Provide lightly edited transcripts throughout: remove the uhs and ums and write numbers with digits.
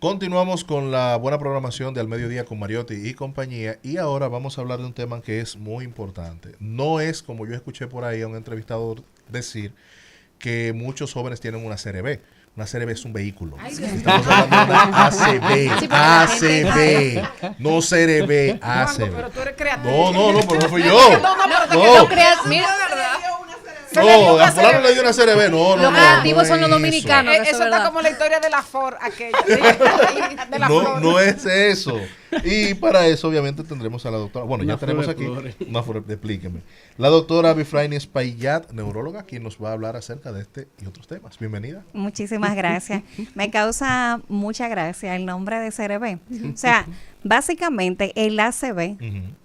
Continuamos con la buena programación de Al Mediodía con Mariotti y compañía, y ahora vamos a hablar de un tema que es muy importante. No es como yo escuché por ahí a un entrevistador decir que muchos jóvenes tienen una CRB. Una CRB es un vehículo. Estamos hablando de una ACB. ACB. No CRB, ACB. Pero tú eres creativo. No, pero no fui yo. No creas, mira, No, a fulano le dio una CRB. No. Los creativos son los eso. dominicanos. Eso está ¿verdad? como la historia de la Ford, aquella. De la No, flor. no es eso. Y para eso, obviamente, tendremos a la doctora. Bueno, Una ya tenemos flor de aquí. flores. Explíqueme. La doctora Bifraini Espaillat, neuróloga, quien nos va a hablar acerca de este y otros temas. Bienvenida. Muchísimas gracias. Me causa mucha gracia el nombre de CRB. O sea, básicamente el ACB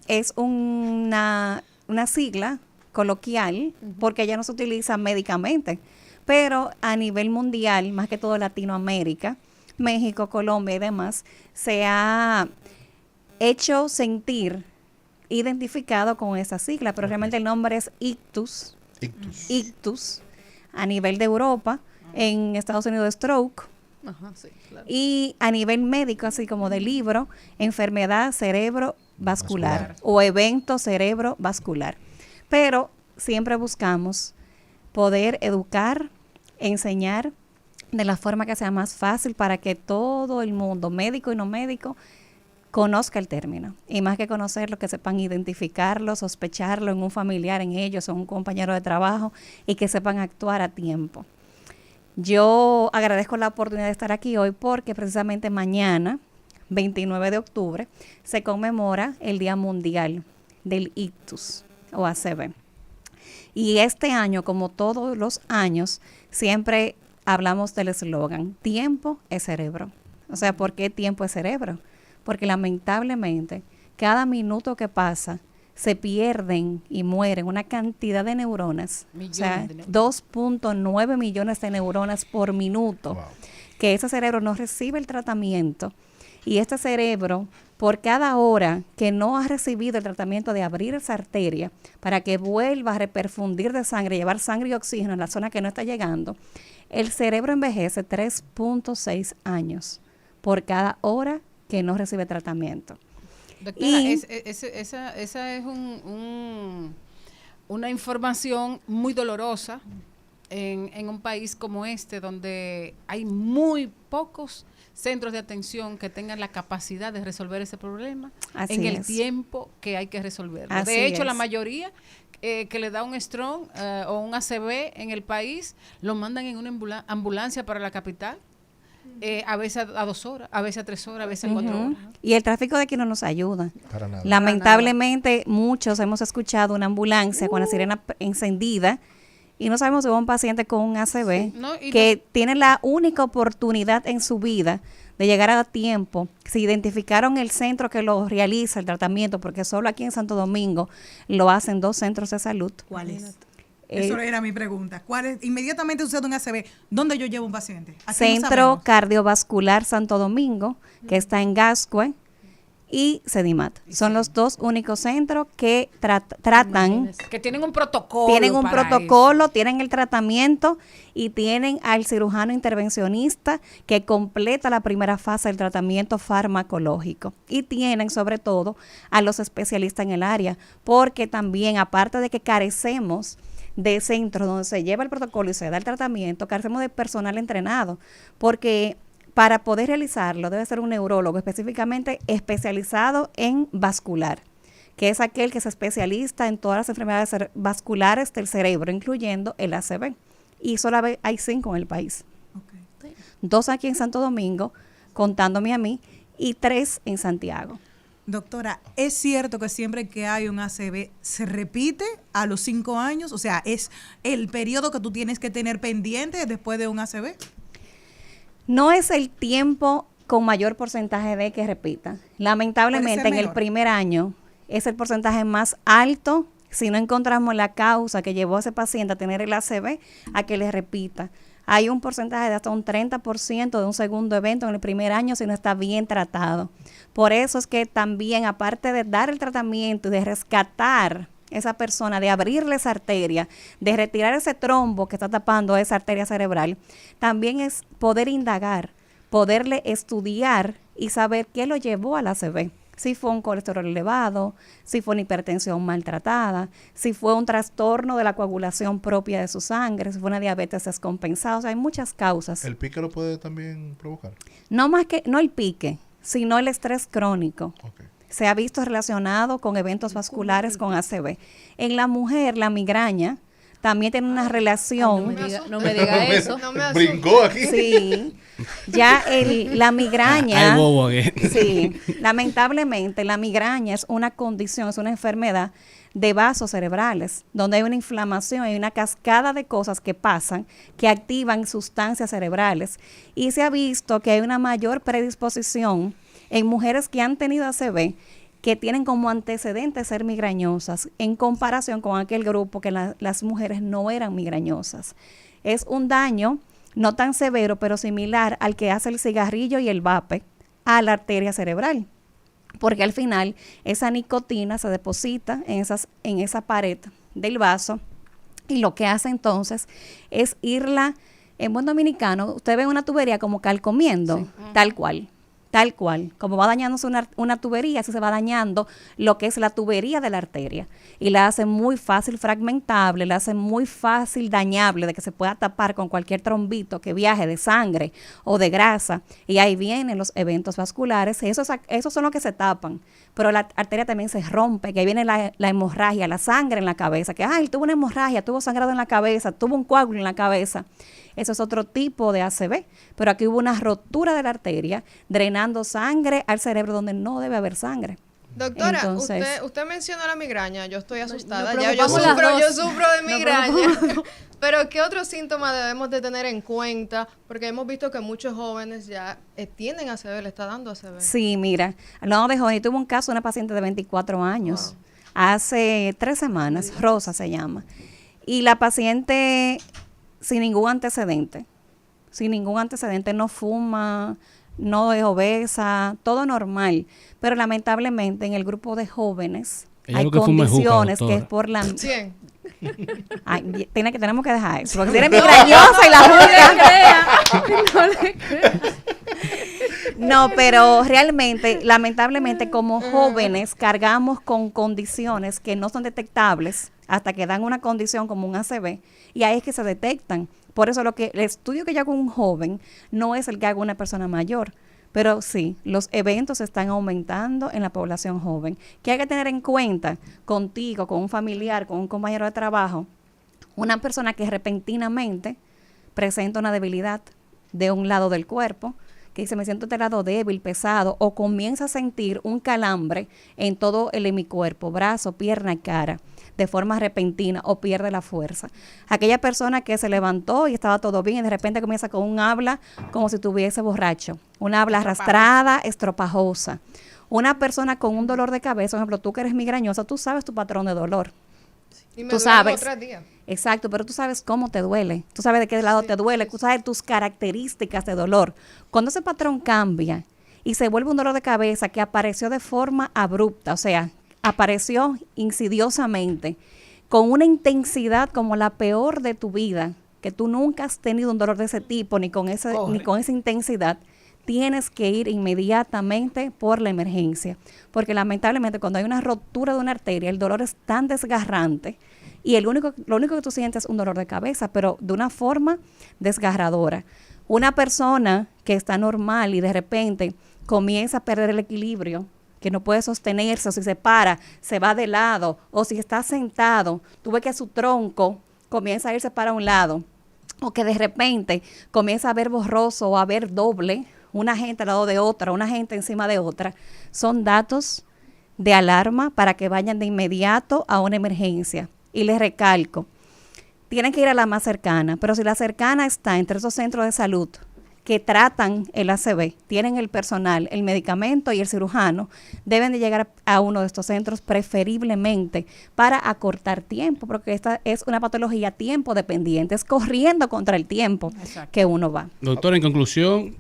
es una sigla coloquial porque ya no se utiliza médicamente, pero a nivel mundial, más que todo Latinoamérica, México, Colombia y demás, se ha hecho sentir identificado con esa sigla, pero realmente el nombre es ictus. Ictus a nivel de Europa, en Estados Unidos stroke. Ajá, sí, claro. Y a nivel médico, así como de libro, enfermedad cerebrovascular o evento cerebrovascular. Pero siempre buscamos poder educar, enseñar de la forma que sea más fácil para que todo el mundo, médico y no médico, conozca el término. Y más que conocerlo, que sepan identificarlo, sospecharlo en un familiar, en ellos o en un compañero de trabajo y que sepan actuar a tiempo. Yo agradezco la oportunidad de estar aquí hoy porque precisamente mañana, 29 de octubre, se conmemora el Día Mundial del Ictus o ACV. Y este año, como todos los años, siempre hablamos del eslogan, tiempo es cerebro. O sea, ¿por qué tiempo es cerebro? Porque lamentablemente, cada minuto que pasa, se pierden y mueren una cantidad de neuronas, Millones o sea, de neuronas. 2.9 millones de neuronas por minuto, Wow. que ese cerebro no recibe el tratamiento. Y este cerebro, por cada hora que no ha recibido el tratamiento de abrir esa arteria para que vuelva a reperfundir de sangre, llevar sangre y oxígeno en la zona que no está llegando, el cerebro envejece 3.6 años por cada hora que no recibe tratamiento. Doctora, Y- esa es una información muy dolorosa en un país como este, donde hay muy pocos centros de atención que tengan la capacidad de resolver ese problema Así en el es. tiempo que hay que resolverlo. Así De hecho, la es. mayoría que le da un strong o un ACV en el país, lo mandan en una ambulancia para la capital, a veces a 2 horas, a veces a 3 horas, a veces a 4 Ujú. horas. Y el tráfico de aquí no nos ayuda. Para nada. Lamentablemente, muchos hemos escuchado una ambulancia con la sirena encendida y no sabemos si va un paciente con un ACV Sí, ¿no? Y que tiene la única oportunidad en su vida de llegar a tiempo. Si identificaron el centro que lo realiza, el tratamiento, porque solo aquí en Santo Domingo lo hacen 2 centros de salud. ¿Cuál es? Eh, Eso era mi pregunta. ¿Cuál es? Inmediatamente sucede un ACV, ¿dónde yo llevo un paciente? Aquí no Centro sabemos. Cardiovascular Santo Domingo, que está en Gascue, y Sedimat. Son los 2 únicos centros que tratan, Que tienen un protocolo. tienen un para protocolo, tienen el tratamiento y tienen al cirujano intervencionista que completa la primera fase del tratamiento farmacológico. Y tienen sobre todo a los especialistas en el área, porque también aparte de que carecemos de centros donde se lleva el protocolo y se da el tratamiento, carecemos de personal entrenado, porque para poder realizarlo debe ser un neurólogo específicamente especializado en vascular, que es aquel que es especialista en todas las enfermedades vasculares del cerebro, incluyendo el ACV. Y solamente hay 5 en el país. Ok. 2 aquí en Santo Domingo, contándome a mí, y 3 en Santiago. Doctora, ¿es cierto que siempre que hay un ACV se repite a los 5 años? O sea, ¿es el periodo que tú tienes que tener pendiente después de un ACV? No es el tiempo con mayor porcentaje de que repita. Lamentablemente, Puede ser en el menor. primer año es el porcentaje más alto si no encontramos la causa que llevó a ese paciente a tener el ACV a que le repita. Hay un porcentaje de hasta un 30% de un segundo evento en el primer año si no está bien tratado. Por eso es que también, aparte de dar el tratamiento y de rescatar esa persona, de abrirle esa arteria, de retirar ese trombo que está tapando esa arteria cerebral, también es poder indagar poderle estudiar y saber qué lo llevó al ACV. Si fue un colesterol elevado, si fue una hipertensión maltratada, si fue un trastorno de la coagulación propia de su sangre, si fue una diabetes descompensada. O sea, hay muchas causas. ¿El pique lo puede también provocar? No el pique, sino el estrés crónico. Okay. Se ha visto relacionado con eventos vasculares con ACV. En la mujer, la migraña también tiene una relación. No me diga eso. No me asusta. Brincó aquí. Sí, ya la migraña. Ay, bobo, ¿qué? Sí, lamentablemente la migraña es una condición, es una enfermedad de vasos cerebrales, donde hay una inflamación, hay una cascada de cosas que pasan que activan sustancias cerebrales. Y se ha visto que hay una mayor predisposición en mujeres que han tenido ACV, que tienen como antecedente ser migrañosas, en comparación con aquel grupo que las mujeres no eran migrañosas. Es un daño no tan severo, pero similar al que hace el cigarrillo y el vape a la arteria cerebral, porque al final esa nicotina se deposita en esa pared del vaso, y lo que hace entonces es irla, en buen dominicano, usted ve una tubería como calcomiendo, sí. Tal cual, como va dañándose una tubería, así se va dañando lo que es la tubería de la arteria, y la hace muy fácil fragmentable, la hace muy fácil dañable, de que se pueda tapar con cualquier trombito que viaje de sangre o de grasa, y ahí vienen los eventos vasculares. Esos son los que se tapan, pero la arteria también se rompe, que ahí viene la hemorragia, la sangre en la cabeza, que él tuvo una hemorragia, tuvo sangrado en la cabeza, tuvo un coágulo en la cabeza. Eso es otro tipo de ACV, pero aquí hubo una rotura de la arteria, drenando sangre al cerebro donde no debe haber sangre. Doctora, Entonces, usted mencionó la migraña, yo estoy asustada, nos ya yo preocupamos sufro de migraña, pero ¿qué otros síntomas debemos de tener en cuenta? Porque hemos visto que muchos jóvenes ya tienen ACV, le está dando ACV. Sí, mira, hablando de jóvenes, tuve un caso de una paciente de 24 años, hace 3 semanas, Rosa se llama, y la paciente sin ningún antecedente, no fuma, no es obesa, todo normal, pero lamentablemente en el grupo de jóvenes hay condiciones que es por la... 100. Ay, tenemos que dejar eso, porque si eres migrañosa y la No le creas. No, pero realmente, lamentablemente, como jóvenes cargamos con condiciones que no son detectables hasta que dan una condición como un ACV, y ahí es que se detectan. Por eso el estudio que yo hago un joven no es el que hago una persona mayor. Pero sí, los eventos están aumentando en la población joven. ¿Qué hay que tener en cuenta contigo, con un familiar, con un compañero de trabajo? Una persona que repentinamente presenta una debilidad de un lado del cuerpo, que dice, me siento este lado débil, pesado, o comienza a sentir un calambre en todo el hemicuerpo, brazo, pierna y cara, de forma repentina, o pierde la fuerza. Aquella persona que se levantó y estaba todo bien y de repente comienza con un habla como si estuviese borracho, una habla arrastrada, estropajosa. Una persona con un dolor de cabeza, por ejemplo, tú que eres migrañosa, tú sabes tu patrón de dolor. Y me tú duele sabes. 3 días. Exacto, pero tú sabes cómo te duele, tú sabes de qué lado te duele, tú sabes tus características de dolor. Cuando ese patrón cambia y se vuelve un dolor de cabeza que apareció de forma abrupta, o sea, apareció insidiosamente, con una intensidad como la peor de tu vida, que tú nunca has tenido un dolor de ese tipo, ni con esa intensidad, tienes que ir inmediatamente por la emergencia, porque lamentablemente cuando hay una rotura de una arteria, el dolor es tan desgarrante, y lo único que tú sientes es un dolor de cabeza, pero de una forma desgarradora. Una persona que está normal y de repente comienza a perder el equilibrio, que no puede sostenerse, o si se para, se va de lado, o si está sentado, tú ves que su tronco comienza a irse para un lado, o que de repente comienza a ver borroso o a ver doble, una gente al lado de otra, una gente encima de otra, son datos de alarma para que vayan de inmediato a una emergencia. Y les recalco, tienen que ir a la más cercana, pero si la cercana está entre esos centros de salud que tratan el ACV, tienen el personal, el medicamento y el cirujano, deben de llegar a uno de estos centros preferiblemente para acortar tiempo, porque esta es una patología tiempo dependiente, es corriendo contra el tiempo. Exacto. Que uno va. Doctor, en conclusión,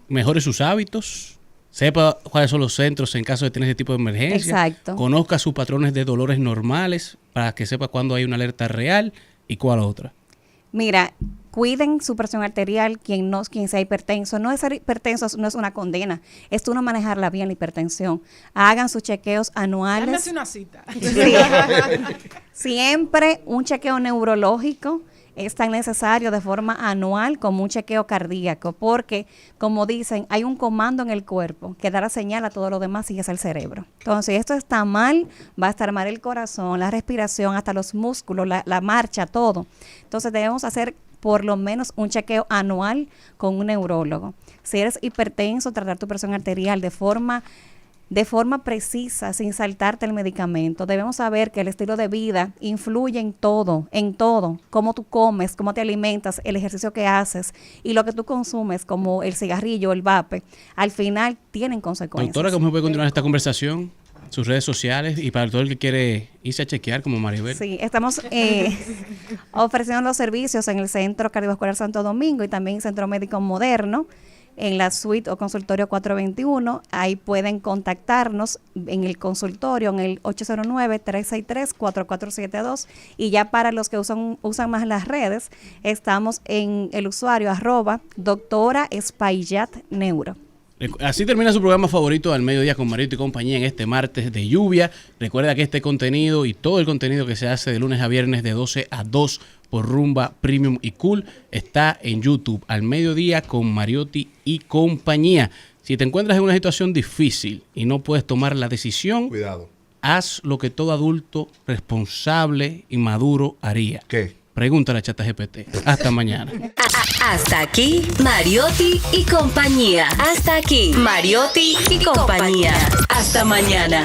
mejore sus hábitos, sepa cuáles son los centros en caso de tener ese tipo de emergencia. Exacto. Conozca sus patrones de dolores normales para que sepa cuándo hay una alerta real y cuál otra. Mira, cuiden su presión arterial, quien sea hipertenso. No es ser hipertenso, no es una condena, es tú no manejarla bien la hipertensión. Hagan sus chequeos anuales. Dame una cita. Sí. Siempre un chequeo neurológico es tan necesario de forma anual como un chequeo cardíaco, porque, como dicen, hay un comando en el cuerpo que da la señal a todo lo demás y es el cerebro. Entonces, si esto está mal, va a estar mal el corazón, la respiración, hasta los músculos, la marcha, todo. Entonces, debemos hacer por lo menos un chequeo anual con un neurólogo. Si eres hipertenso, tratar tu presión arterial de forma precisa, sin saltarte el medicamento. Debemos saber que el estilo de vida influye en todo, cómo tú comes, cómo te alimentas, el ejercicio que haces y lo que tú consumes, como el cigarrillo, el vape, al final tienen consecuencias. Doctora, ¿cómo puede continuar esta conversación? Sus redes sociales y para todo el que quiere irse a chequear como Maribel. Sí, estamos ofreciendo los servicios en el Centro Cardiovascular Santo Domingo y también Centro Médico Moderno, en la suite o consultorio 421. Ahí pueden contactarnos en el consultorio en el 809-363-4472 y ya para los que usan más las redes, estamos en el usuario @doctora Espaillat Neuro. Así termina su programa favorito al mediodía con Mariotti y compañía en este martes de lluvia. Recuerda que este contenido y todo el contenido que se hace de lunes a viernes de 12 a 2 por Rumba Premium y Cool está en YouTube al mediodía con Mariotti y compañía. Si te encuentras en una situación difícil y no puedes tomar la decisión, Cuidado. haz lo que todo adulto responsable y maduro haría. ¿Qué? Pregúntale a ChatGPT. Hasta mañana. Hasta aquí, Mariotti y compañía. Hasta aquí, Mariotti y compañía. Hasta mañana.